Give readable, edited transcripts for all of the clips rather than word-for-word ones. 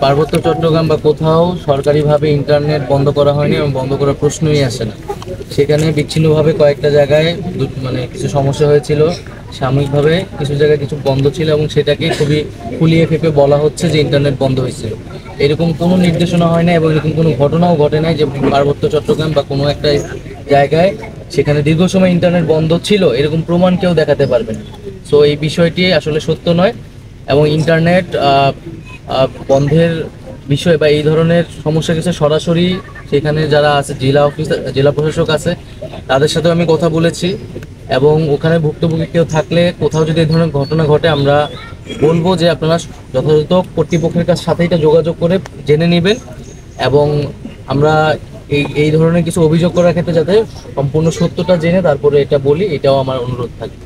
পার্বত্য চট্টগ্রাম বা কোথাও সরকারিভাবে ইন্টারনেট বন্ধ করা হয়নি এবং বন্ধ করার প্রশ্নই আসে না। সেখানে বিচ্ছিন্নভাবে কয়েকটা জায়গায় মানে কিছু সমস্যা হয়েছিল, সাময়িকভাবে কিছু জায়গায় কিছু বন্ধ ছিল এবং সেটাকে খুবই ফুলিয়ে ফেঁপে বলা হচ্ছে যে ইন্টারনেট বন্ধ হয়েছিল। এরকম কোনো নির্দেশনা হয় না এবং এরকম কোনো ঘটনাও ঘটে নাই যে পার্বত্য চট্টগ্রাম বা কোনো একটা জায়গায় সেখানে দীর্ঘ সময় ইন্টারনেট বন্ধ ছিল এরকম প্রমাণ কেউ দেখাতে পারবে না। সো এই বিষয়টি আসলে সত্য নয় এবং ইন্টারনেট বন্ধের বিষয় বা এই ধরনের সমস্যা কিছু সরাসরি সেখানে যারা আছে জেলা প্রশাসক আছে তাদের সাথেও আমি কথা বলেছি এবং ওখানে ভুক্তভোগী কেউ থাকলে কোথাও যদি এই ধরনের ঘটনা ঘটে আমরা বলবো যে আপনারা যথাযথ কর্তৃপক্ষের সাথে এটা যোগাযোগ করে জেনে নেবেন এবং আমরা এই ধরনের কিছু অভিযোগ করার ক্ষেত্রে যাতে সম্পূর্ণ সত্যটা জেনে তারপরে এটা বলি, এটাও আমার অনুরোধ থাকবে।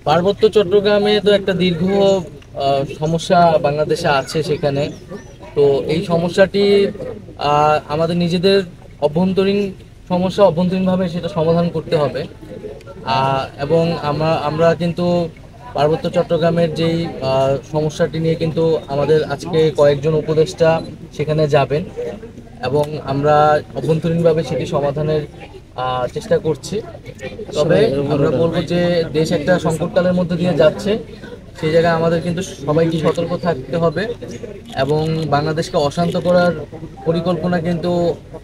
পার্বত্য চট্টগ্রামে তো একটা দীর্ঘ সমস্যা বাংলাদেশে আছে সেখানে। তো এই সমস্যাটি আমাদের নিজেদের অভ্যন্তরীণ সমস্যা, অভ্যন্তরীণভাবে সেটা সমাধান করতে হবে। এবং আমরা কিন্তু পার্বত্য চট্টগ্রামের যেই সমস্যাটি নিয়ে কিন্তু আমাদের আজকে কয়েকজন উপদেষ্টা সেখানে যাবেন এবং আমরা অভ্যন্তরীণভাবে সেটি সমাধানের চেষ্টা করছি। তবে আমরা বলবো যে দেশ একটা সংকটকালের মধ্যে দিয়ে যাচ্ছে, সেই জায়গায় আমাদের কিন্তু সবাইকে সতর্ক থাকতে হবে এবং বাংলাদেশকে অশান্ত করার পরিকল্পনা কিন্তু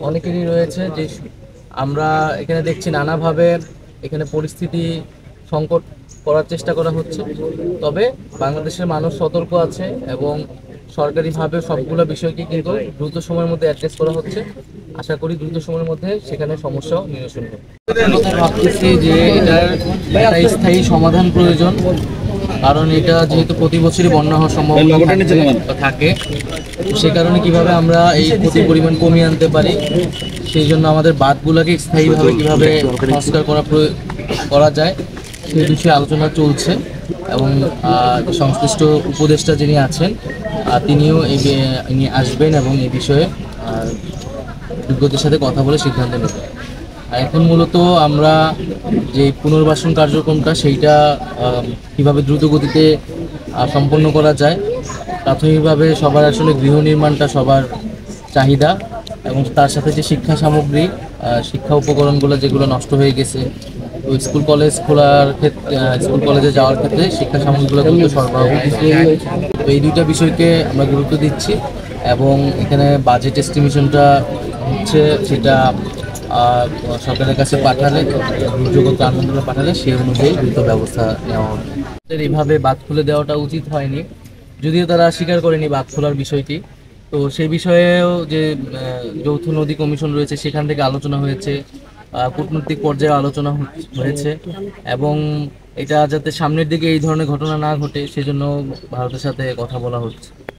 অনেকেরই রয়েছে। যে আমরা এখানে দেখছি নানাভাবে এখানে পরিস্থিতি সংকট করার চেষ্টা করা হচ্ছে। তবে বাংলাদেশের মানুষ সতর্ক আছে এবং সরকারিভাবে সবগুলো বিষয়কে কিন্তু দ্রুত সময়ের মধ্যে অ্যাড্রেস করা হচ্ছে। আশা করি দ্রুত সময়ের মধ্যে সেখানে সমস্যাও নিরসন হবে। ভাবতেছি যে এটার একটা স্থায়ী সমাধান প্রয়োজন, কারণ এটা যেহেতু প্রতি বছরই বন্যা হওয়ার সম্ভাবনা থাকে, সে কারণে কিভাবে আমরা এই ক্ষতির পরিমাণ কমিয়ে আনতে পারি সেই জন্য আমাদের বাঁধগুলোকে স্থায়ীভাবে কিভাবে সংস্কার করা যায় সেই বিষয়ে আলোচনা চলছে এবং সংশ্লিষ্ট উপদেষ্টা যিনি আছেন তিনিও আসবেন এবং এই বিষয়ে বিজ্ঞদের সাথে কথা বলে সিদ্ধান্ত নেবেন। আর এখন মূলত আমরা যে পুনর্বাসন কার্যক্রমটা সেইটা কীভাবে দ্রুত গতিতে সম্পন্ন করা যায়। প্রাথমিকভাবে সবার আসলে গৃহ নির্মাণটা সবার চাহিদা এবং তার সাথে যে শিক্ষা সামগ্রী, শিক্ষা উপকরণগুলো যেগুলো নষ্ট হয়ে গেছে, তো স্কুল কলেজ খোলার ক্ষেত্রে, স্কুল কলেজে যাওয়ার ক্ষেত্রে শিক্ষা সামগ্রীগুলো দ্রুত সরবরাহ করতে। তো এই দুইটা বিষয়কে আমরা গুরুত্ব দিচ্ছি এবং এখানে বাজেট এস্টিমেশনটা হচ্ছে সেটা সরকারের কাছে পাঠালে, দুর্যোগ ত্রাণ মন্ত্রণালয়ে পাঠালে সেই অনুযায়ী দ্রুত ব্যবস্থা নেওয়া হবে। এইভাবে বাঁধ খুলে দেওয়াটা উচিত হয়নি, যদিও তারা স্বীকার করেনি বাঁধ খোলার বিষয়টি। তো সেই বিষয়েও যে যৌথ নদী কমিশন রয়েছে সেখান থেকে আলোচনা হয়েছে, কূটনৈতিক পর্যায়ে আলোচনা হয়েছে এবং এটা যাতে সামনের দিকে এই ধরনের ঘটনা না ঘটে সেজন্য ভারতের সাথে কথা বলা হচ্ছে।